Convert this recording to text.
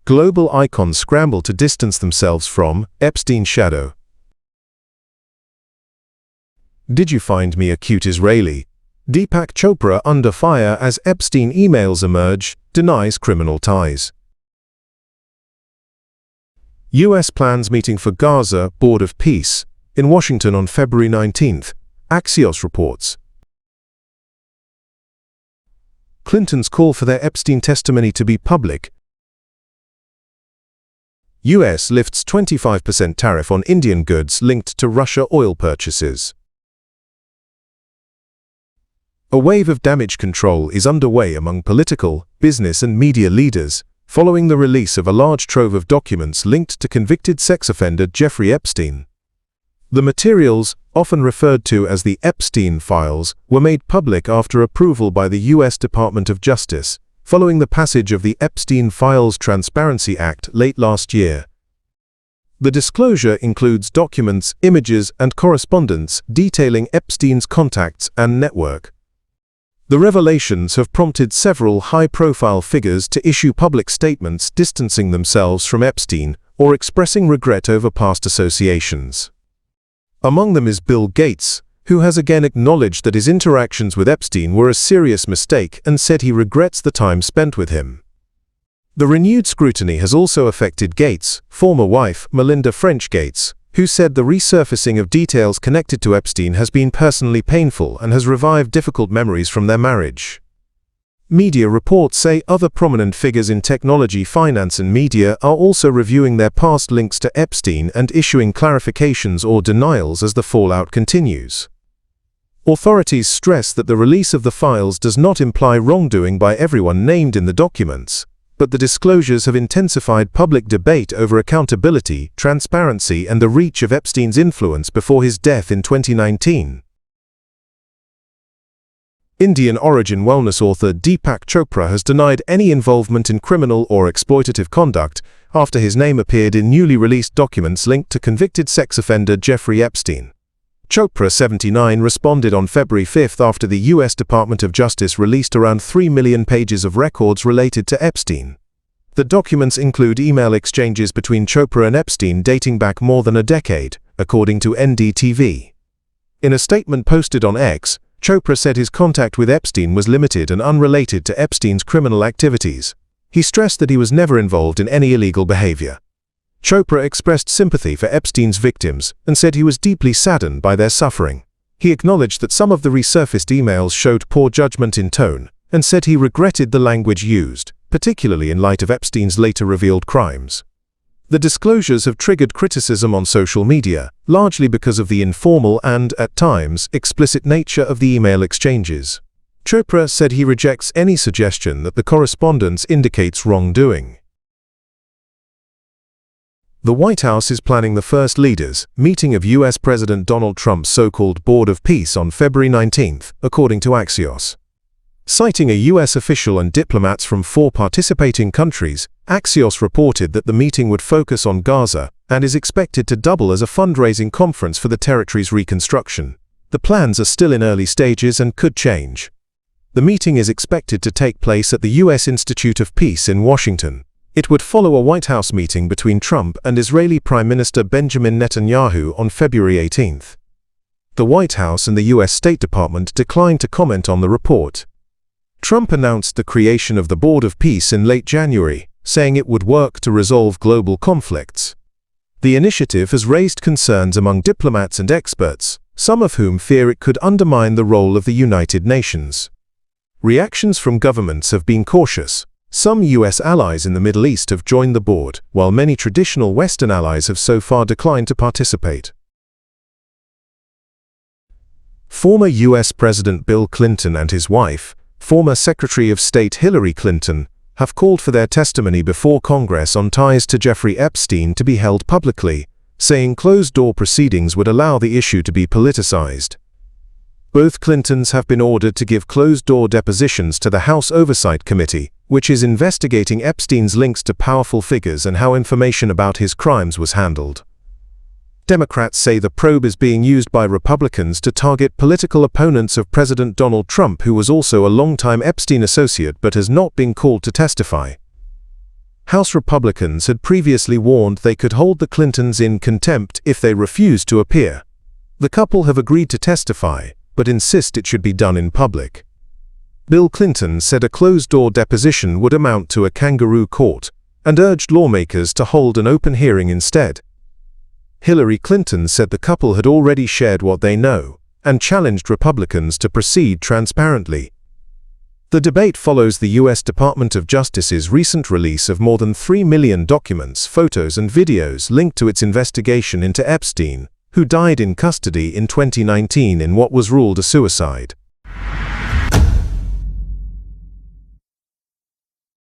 Global icons scramble to distance themselves from Epstein's shadow. Did you find me a cute Israeli? Deepak Chopra under fire as Epstein emails emerge, denies criminal ties. U.S. plans meeting for Gaza Board of Peace in Washington on February 19th, Axios reports. Clinton's call for their Epstein testimony to be public. U.S. lifts 25% tariff on Indian goods linked to Russia oil purchases. A wave of damage control is underway among political, business and media leaders, following the release of a large trove of documents linked to convicted sex offender Jeffrey Epstein. The materials, often referred to as the Epstein files, were made public after approval by the U.S. Department of Justice, following the passage of the Epstein Files Transparency Act late last year. The disclosure includes documents, images, and correspondence detailing Epstein's contacts and network. The revelations have prompted several high-profile figures to issue public statements distancing themselves from Epstein or expressing regret over past associations. Among them is Bill Gates, who has again acknowledged that his interactions with Epstein were a serious mistake and said he regrets the time spent with him. The renewed scrutiny has also affected Gates' former wife, Melinda French Gates, who said the resurfacing of details connected to Epstein has been personally painful and has revived difficult memories from their marriage. Media reports say other prominent figures in technology, finance and media are also reviewing their past links to Epstein and issuing clarifications or denials as the fallout continues. Authorities stress that the release of the files does not imply wrongdoing by everyone named in the documents, but the disclosures have intensified public debate over accountability, transparency, and the reach of Epstein's influence before his death in 2019. Indian origin wellness author Deepak Chopra has denied any involvement in criminal or exploitative conduct after his name appeared in newly released documents linked to convicted sex offender Jeffrey Epstein. Chopra, 79, responded on February 5 after the U.S. Department of Justice released around 3 million pages of records related to Epstein. The documents include email exchanges between Chopra and Epstein dating back more than a decade, according to NDTV. In a statement posted on X, Chopra said his contact with Epstein was limited and unrelated to Epstein's criminal activities. He stressed that he was never involved in any illegal behavior. Chopra expressed sympathy for Epstein's victims and said he was deeply saddened by their suffering. He acknowledged that some of the resurfaced emails showed poor judgment in tone and said he regretted the language used, particularly in light of Epstein's later revealed crimes. The disclosures have triggered criticism on social media, largely because of the informal and, at times, explicit nature of the email exchanges. Chopra said he rejects any suggestion that the correspondence indicates wrongdoing. The White House is planning the first leaders' meeting of U.S. President Donald Trump's so-called Board of Peace on February 19, according to Axios. Citing a U.S. official and diplomats from 4 participating countries, Axios reported that the meeting would focus on Gaza and is expected to double as a fundraising conference for the territory's reconstruction. The plans are still in early stages and could change. The meeting is expected to take place at the U.S. Institute of Peace in Washington. It would follow a White House meeting between Trump and Israeli Prime Minister Benjamin Netanyahu on February 18. The White House and the U.S. State Department declined to comment on the report. Trump announced the creation of the Board of Peace in late January, saying it would work to resolve global conflicts. The initiative has raised concerns among diplomats and experts, some of whom fear it could undermine the role of the United Nations. Reactions from governments have been cautious. Some U.S. allies in the Middle East have joined the board, while many traditional Western allies have so far declined to participate. Former U.S. President Bill Clinton and his wife, former Secretary of State Hillary Clinton, have called for their testimony before Congress on ties to Jeffrey Epstein to be held publicly, saying closed-door proceedings would allow the issue to be politicized. Both Clintons have been ordered to give closed-door depositions to the House Oversight Committee, which is investigating Epstein's links to powerful figures and how information about his crimes was handled. Democrats say the probe is being used by Republicans to target political opponents of President Donald Trump, who was also a longtime Epstein associate but has not been called to testify. House Republicans had previously warned they could hold the Clintons in contempt if they refused to appear. The couple have agreed to testify, but insist it should be done in public. Bill Clinton said a closed-door deposition would amount to a kangaroo court, and urged lawmakers to hold an open hearing instead. Hillary Clinton said the couple had already shared what they know, and challenged Republicans to proceed transparently. The debate follows the U.S. Department of Justice's recent release of more than 3 million documents, photos and videos linked to its investigation into Epstein, who died in custody in 2019 in what was ruled a suicide.